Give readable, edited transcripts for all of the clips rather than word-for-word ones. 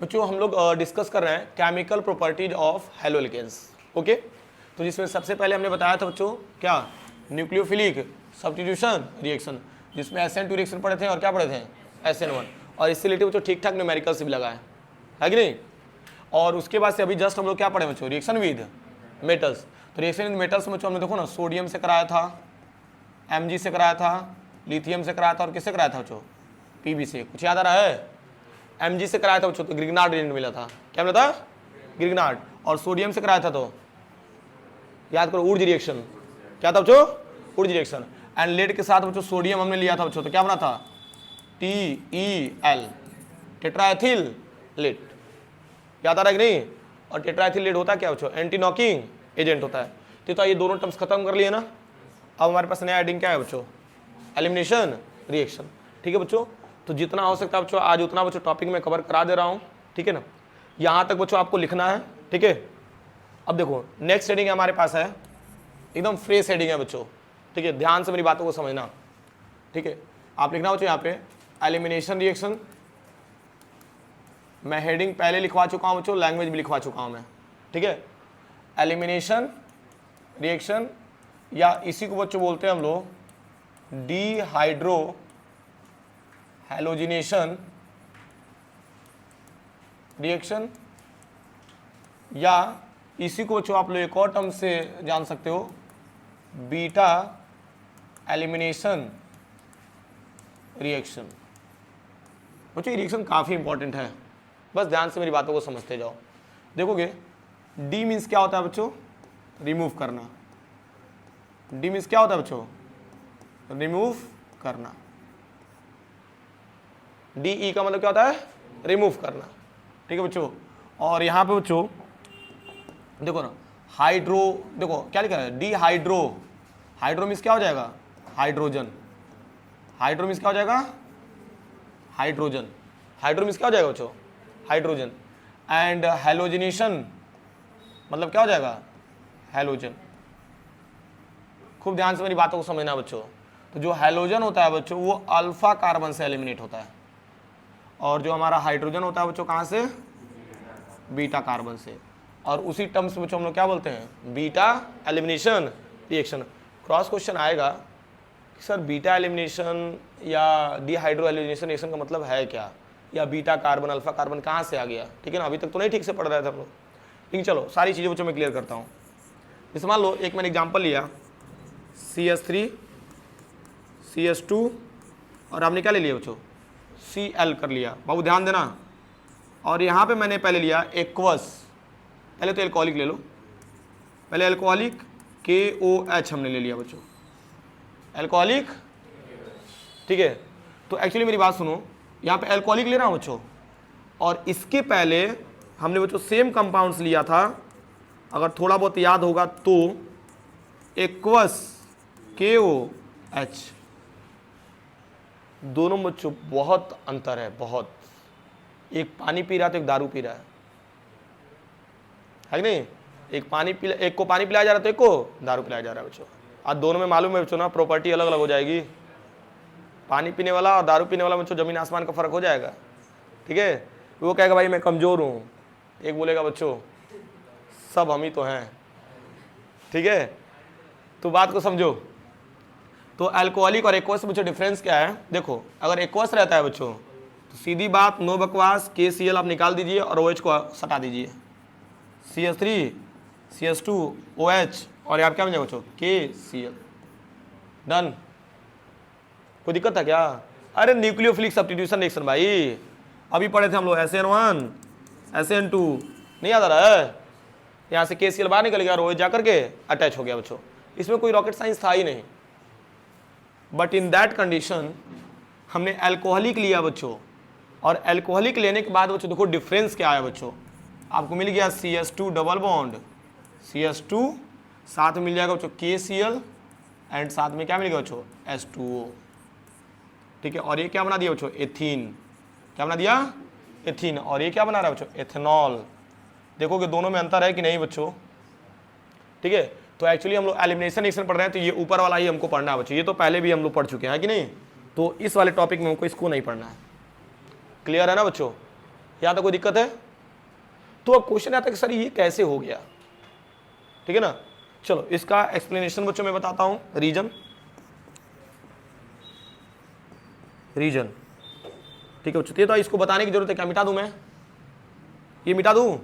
बच्चों हम लोग डिस्कस कर रहे हैं केमिकल प्रॉपर्टीज ऑफ हैलोएल्केन्स। ओके, तो जिसमें सबसे पहले हमने बताया था बच्चों क्या, न्यूक्लियोफिलिक सब्स्टिट्यूशन रिएक्शन, जिसमें SN2 रिएक्शन पढ़े थे और क्या पढ़े थे SN1, और इससे रिलेटेड बच्चों ठीक ठाक न्यूमेरिकल से भी लगा है कि नहीं। और उसके बाद से अभी जस्ट हम लोग क्या पढ़े बच्चों, रिएक्शन विद मेटल्स। तो रिएक्शन विद मेटल्स में बच्चों हमने देखो ना, सोडियम से कराया था, Mg से कराया था, लिथियम से कराया था, और किससे कराया था बच्चों, Pb से। कुछ याद आ रहा है? Mg से कराया था बच्चों तो ग्रिग्नार्ड रिएजेंट मिला था, क्या मिला था, ग्रिग्नार्ड। और सोडियम से कराया था तो याद करो, ऊर्ज रिएक्शन, क्या था बच्चों, ऊर्ज रिएक्शन। एंड लेड के साथ बच्चों सोडियम हमने लिया था बच्चों, तो क्या बना था, TeL, टेट्राएथिल लेड। याद आ रहा है कि नहीं। और टेट्राएथिल लेड होता है क्या बच्चों, एंटी नॉकिंग एजेंट होता है। तो ये दोनों टर्म्स खत्म कर लिए ना। अब हमारे पास नया एडिंग क्या है बच्चों, एलिमिनेशन रिएक्शन। ठीक है बच्चों, तो जितना हो सकता है बच्चों आज उतना बच्चों टॉपिक में कवर करा दे रहा हूँ, ठीक है ना। यहाँ तक बच्चों आपको लिखना है, ठीक है। अब देखो नेक्स्ट हेडिंग हमारे पास है, एकदम फ्रेश हेडिंग है बच्चों, ठीक है। ध्यान से मेरी बातों को समझना, ठीक है। आप लिखना बच्चों यहाँ पे एलिमिनेशन रिएक्शन। मैं हेडिंग पहले लिखवा चुका हूँ बच्चों, लैंग्वेज भी लिखवा चुका हूँ मैं, ठीक है। एलिमिनेशन रिएक्शन, या इसी को बच्चों बोलते हैं हम लोग डिहाइड्रो हैलोजिनेशन रिएक्शन, या इसी को बच्चों आप लोग एक और टर्म से जान सकते हो, बीटा एलिमिनेशन रिएक्शन। बच्चों ये रिएक्शन काफ़ी इंपॉर्टेंट है, बस ध्यान से मेरी बातों को समझते जाओ। देखोगे डी मीन्स क्या होता है बच्चों, रिमूव करना। डी मीन्स क्या होता है बच्चों, रिमूव करना। DE का मतलब क्या होता है, रिमूव करना, ठीक है बच्चों। और यहाँ पे बच्चों देखो ना, हाइड्रो, देखो क्या लिखा है, डिहाइड्रो। हाइड्रो मीन्स क्या हो जाएगा, हाइड्रोजन। हाइड्रो मीन्स क्या हो जाएगा, हाइड्रोजन। हाइड्रो मीन्स क्या हो जाएगा बच्चों, हाइड्रोजन। एंड हैलोजिनेशन मतलब क्या हो जाएगा, हैलोजन। खूब ध्यान से मेरी बातों को समझना बच्चों। तो जो हैलोजन होता है बच्चों वो अल्फा कार्बन से एलिमिनेट होता है, और जो हमारा हाइड्रोजन होता है बच्चों कहाँ से, बीटा कार्बन से। और उसी टर्म्स में बच्चों हम लोग क्या बोलते हैं, beta elimination reaction. Cross question आएगा कि सर बीटा एलिमिनेशन या डिहाइड्रो एलिमिनेशन रिएक्शन का मतलब है क्या, या बीटा कार्बन अल्फा कार्बन कहाँ से आ गया, ठीक है ना। अभी तक तो नहीं ठीक से पढ़ रहे थे हम लोग, लेकिन चलो सारी चीज़ें बच्चों मैं क्लियर करता हूँ। जैसे मान लो एक मैंने एग्जाम्पल लिया, CH3 CH2 और आपने क्या ले लिया बच्चों, Cl कर लिया, बाबू ध्यान देना। और यहाँ पे मैंने पहले लिया एक्वस, पहले तो एल्कोहलिक ले लो, पहले एल्कोहलिक KOH हमने ले लिया बच्चों, एल्कोहलिक, ठीक है। तो एक्चुअली मेरी बात सुनो, यहाँ पे एल्कोहलिक ले रहा हूँ बच्चों, और इसके पहले हमने बच्चों सेम कंपाउंड्स लिया था, अगर थोड़ा बहुत याद होगा तो, एक्वस KOH। दोनों बच्चों बहुत अंतर है, बहुत। एक पानी पी रहा है तो एक दारू पी रहा है कि नहीं। एक को पानी पिलाया जा रहा है तो एक को दारू पिलाया जा रहा है बच्चों। आज दोनों में मालूम है बच्चों ना, प्रॉपर्टी अलग अलग हो जाएगी। पानी पीने वाला और दारू पीने वाला बच्चों जमीन आसमान का फर्क हो जाएगा, ठीक है। वो कहेगा भाई मैं कमज़ोर हूँ, एक बोलेगा बच्चों सब हम ही तो हैं, ठीक है। तो बात को समझो। तो अल्कोहलिक और एक्वस बच्चों डिफरेंस क्या है, देखो अगर एक्वस रहता है बच्चों तो सीधी बात, नो बकवास, KCl आप निकाल दीजिए और OH को सटा दीजिए, CH3 CH2 OH, और आप क्या बन जाएगा बच्चों, KCl, डन। कोई दिक्कत है क्या? अरे न्यूक्लियोफिलिक सब्स्टिट्यूशन रिएक्शन भाई, अभी पढ़े थे हम लोग, SN1 SN2, नहीं याद आ रहा है। यहाँ से KCl बाहर निकल गया और OH जाकर के अटैच हो गया बच्चों, इसमें कोई रॉकेट साइंस था ही नहीं। बट इन दैट कंडीशन हमने अल्कोहलिक लिया बच्चों, और अल्कोहलिक लेने के बाद बच्चों देखो डिफरेंस क्या है बच्चों, आपको मिल गया CH2 डबल बॉन्ड, CH2 साथ में मिल जाएगा बच्चों KCl, एंड साथ में क्या मिलेगा बच्चों, H2O, ठीक है। और ये क्या बना दिया बच्चों, एथीन। क्या बना दिया, एथीन। और ये क्या बना रहा है बच्चों, एथेनॉल। देखोगे दोनों में अंतर है कि नहीं बच्चों, ठीक है। तो एक्चुअली हम लोग एलिमिनेशन रिएक्शन पढ़ रहे हैं, तो ये ऊपर वाला ही हमको पढ़ना है बच्चों, ये तो पहले भी हम लोग पढ़ चुके हैं कि नहीं। तो इस वाले टॉपिक में हमको इसको नहीं पढ़ना है, क्लियर है ना बच्चों। यहाँ तक कोई दिक्कत है? तो अब क्वेश्चन आता है कि सर ये कैसे हो गया, ठीक है ना। चलो इसका एक्सप्लेनेशन बच्चों मैं बताता हूँ। रीजन, रीजन, ठीक है बच्चों। तो इसको बताने की जरूरत है क्या? मिटा दूं मैं, ये मिटा दूं,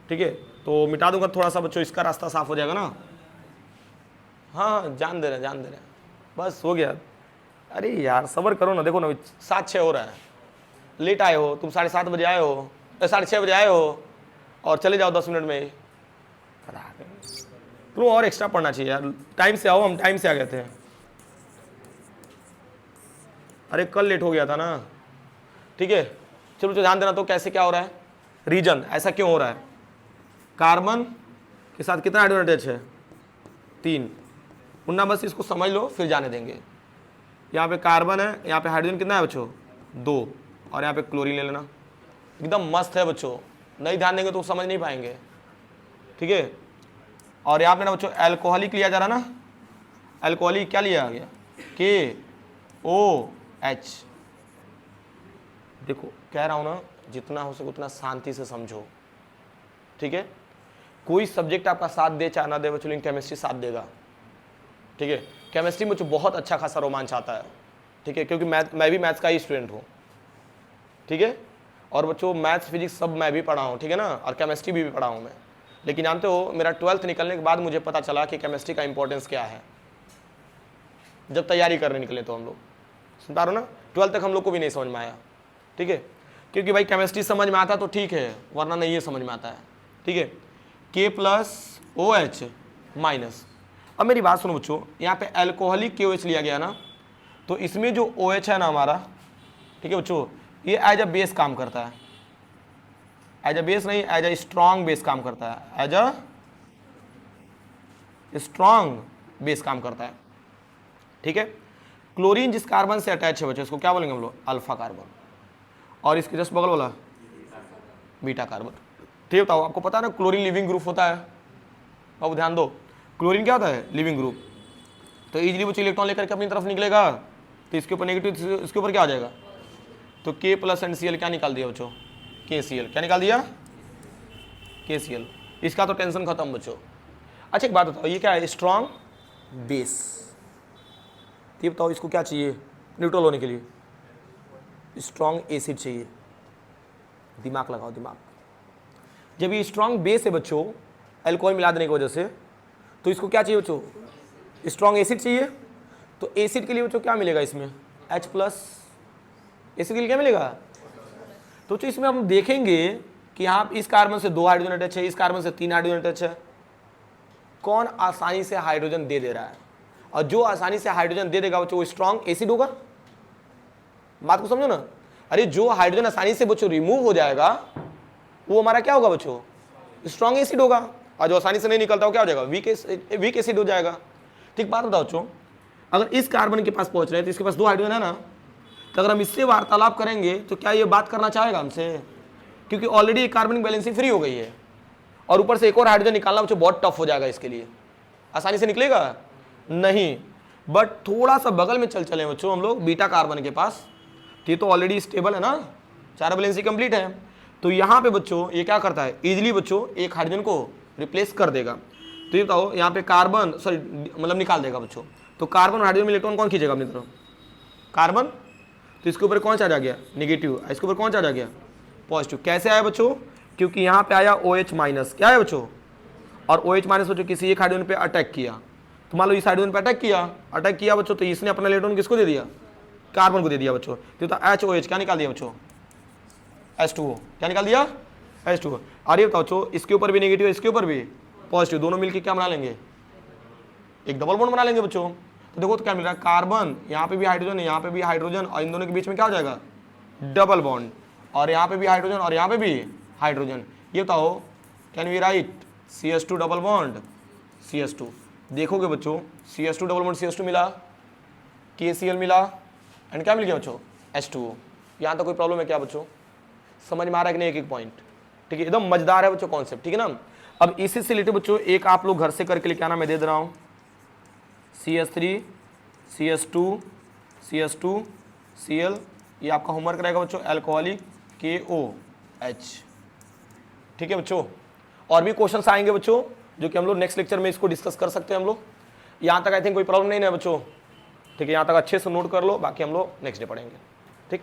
ठीक है। तो मिटा दूंगा थोड़ा सा बच्चों, इसका रास्ता साफ हो जाएगा ना। हाँ जान दे रहे जान दे रहे, बस हो गया। अरे यार सब्र करो ना, देखो ना 7-6 हो रहा है, लेट आए हो तुम, 7:30 बजे आए हो, 6:30 बजे आए हो और चले जाओ 10 मिनट में। तुम और एक्स्ट्रा पढ़ना चाहिए यार, टाइम से आओ, हम टाइम से आ गए थे। अरे कल लेट हो गया था ना, ठीक है। चलो ध्यान देना तो कैसे क्या हो रहा है। रीजन, ऐसा क्यों हो रहा है? कार्बन के साथ कितना हाइड्रोजन अटैच है? 3। उन्ना बस इसको समझ लो फिर जाने देंगे। यहाँ पे कार्बन है, यहाँ पे हाइड्रोजन कितना है बच्चों? 2, और यहाँ पे क्लोरीन ले लेना। एकदम मस्त है बच्चों, नहीं ध्यान देंगे तो समझ नहीं पाएंगे, ठीक है। और यहाँ पे ना बच्चों एल्कोहलिक लिया जा रहा ना, एल्कोहलिक क्या लिया गया? KOH। देखो कह रहा हूँ ना, जितना हो सके उतना शांति से समझो, ठीक है। कोई सब्जेक्ट आपका साथ दे चाहे ना दे बच्चों, लेकिन केमिस्ट्री साथ देगा, ठीक है। केमिस्ट्री में बहुत अच्छा खासा रोमांच आता है, ठीक है, क्योंकि मैं भी मैथ्स का ही स्टूडेंट हूँ, ठीक है। और बच्चों मैथ्स फिजिक्स सब मैं भी पढ़ा हूँ, ठीक है ना, और केमिस्ट्री भी पढ़ा हूँ मैं। लेकिन जानते हो मेरा 12th निकलने के बाद मुझे पता चला कि केमिस्ट्री का इंपॉर्टेंस क्या है, जब तैयारी करने निकले तो हम लोग, सुन पा रहे हो ना। 12th तक हम लोग को भी नहीं समझ में आया, ठीक है, क्योंकि भाई केमिस्ट्री समझ में आता तो ठीक है, वरना नहीं ये समझ में आता है, ठीक है। K+OH-। अब मेरी बात सुनो बच्चों, यहाँ पे एल्कोहलिक KOH लिया गया ना, तो इसमें जो OH है ना हमारा, ठीक है बच्चों, ये एज अ बेस काम करता है, एज अ बेस नहीं, एज अ स्ट्रॉन्ग बेस काम करता है, एज अ स्ट्रॉन्ग बेस काम करता है, ठीक है। क्लोरीन जिस कार्बन से अटैच है बच्चों, इसको क्या बोलेंगे हम लोग? Alpha carbon. और इसके जस्ट बगल वाला बीटा कार्बन, ठीक बताओ। आपको पता है ना क्लोरीन लिविंग ग्रुप होता है, अब ध्यान दो, क्लोरीन क्या होता है? Leaving group. तो इजीली बच्चों इलेक्ट्रॉन लेकर के अपनी तरफ निकलेगा, तो इसके ऊपर नेगेटिव, इसके ऊपर क्या आ जाएगा? तो K+NCl क्या निकाल दिया बच्चों? KCl। क्या निकाल दिया? KCl। इसका तो टेंशन खत्म बच्चों। अच्छा एक बात बताओ, ये क्या है? Strong base. ये बताओ इसको क्या चाहिए न्यूट्रल होने के लिए? स्ट्रॉन्ग एसिड चाहिए। दिमाग लगाओ दिमाग। जब ये स्ट्रॉन्ग बेस है बच्चों अल्कोहल मिला देने की वजह से, तो इसको क्या चाहिए बच्चों? स्ट्रॉन्ग एसिड चाहिए। तो एसिड के लिए बच्चों क्या मिलेगा इसमें? H+। एसिड के लिए क्या मिलेगा? तो इसमें हम देखेंगे कि यहाँ इस कार्बन से 2 हाइड्रोजन अटैच है, इस कार्बन से 3 हाइड्रोजन अटैच है। कौन आसानी से हाइड्रोजन दे रहा है? और जो आसानी से हाइड्रोजन दे देगा बच्चों वो स्ट्रॉन्ग एसिड होगा। बात को समझो ना। अरे जो हाइड्रोजन आसानी से बच्चों रिमूव हो जाएगा वो हमारा क्या होगा बच्चों? स्ट्रॉन्ग एसिड होगा। और जो आसानी से नहीं निकलता वो क्या हो जाएगा? वीक एसिड हो जाएगा। ठीक बात बताओ बच्चों, अगर इस कार्बन के पास पहुंच रहे हैं तो इसके पास 2 हाइड्रोजन है ना, तो अगर हम इससे वार्तालाप करेंगे तो क्या ये बात करना चाहेगा हमसे? क्योंकि ऑलरेडी कार्बनिक बैलेंसिंग फ्री हो गई है और ऊपर से एक और हाइड्रोजन निकालना बच्चों बहुत टफ हो जाएगा। इसके लिए आसानी से निकलेगा नहीं, बट थोड़ा सा बगल में चले बच्चों हम लोग बीटा कार्बन के पास, ये तो ऑलरेडी स्टेबल है ना, 4 बैलेंसिंग कंप्लीट है। तो यहाँ पे बच्चों ये क्या करता है? इजीली बच्चों एक हाइड्रोजन को रिप्लेस कर देगा। तो ये बताओ यहाँ पे कार्बन सॉरी मतलब निकाल देगा बच्चों। तो कार्बन और हाइड्रोजन में इलेक्ट्रॉन कौन खींचेगा अपनी तरफ? कार्बन। तो इसके ऊपर कौन चार्ज आ गया? नेगेटिव। इसके ऊपर कौन चार्ज आ गया? पॉजिटिव। कैसे आया बच्चों? क्योंकि यहाँ पे आया OH-। क्या है बच्चों? और OH- बच्चों किसी एक हाइड्रोजन पे अटैक किया। तो मान लो इस हाइड्रोजन पे अटैक किया बच्चों, तो इसने अपना इलेक्ट्रॉन किसको दे दिया? कार्बन को दे दिया बच्चों। तो HOH क्या निकाल दिया बच्चों? H2O। क्या निकाल दिया? H2O। और ये बताओ बच्चों इसके ऊपर भी नेगेटिव इसके ऊपर भी पॉजिटिव, दोनों मिलकर क्या बना लेंगे? एक डबल बॉन्ड बना लेंगे बच्चों। तो देखो तो क्या मिल रहा है? कार्बन, यहाँ पे भी हाइड्रोजन, यहाँ पे भी हाइड्रोजन, और इन दोनों के बीच में क्या हो जाएगा? Double bond. और यहाँ पे भी हाइड्रोजन और यहाँ पे भी हाइड्रोजन। ये बताओ can we write CH2 double bond CH2। देखोगे बच्चों CH2 डबल बॉन्ड CH2 मिला, KCl मिला, एंड क्या मिल गया बच्चों? H2O। यहाँ तो कोई प्रॉब्लम है क्या बच्चों? समझ में आ रहा है कि नहीं? एक एक पॉइंट, ठीक है, एकदम मजेदार है बच्चों कॉन्सेप्ट, ठीक है ना। अब इसी से रिलेटेड बच्चों एक आप लोग घर से करके लेके आना, मैं दे रहा हूँ। CH3 CH2 CH2 Cl, ये आपका होमवर्क रहेगा बच्चों। Alcoholic KOH। ठीक है बच्चों, और भी क्वेश्चंस आएंगे बच्चों जो कि हम लोग नेक्स्ट लेक्चर में इसको डिस्कस कर सकते हैं हम लोग। यहाँ तक आई थिंक कोई प्रॉब्लम नहीं है बच्चों, ठीक है, यहाँ तक अच्छे से नोट कर लो, बाकी हम लोग नेक्स्ट डे पढ़ेंगे। ठीक।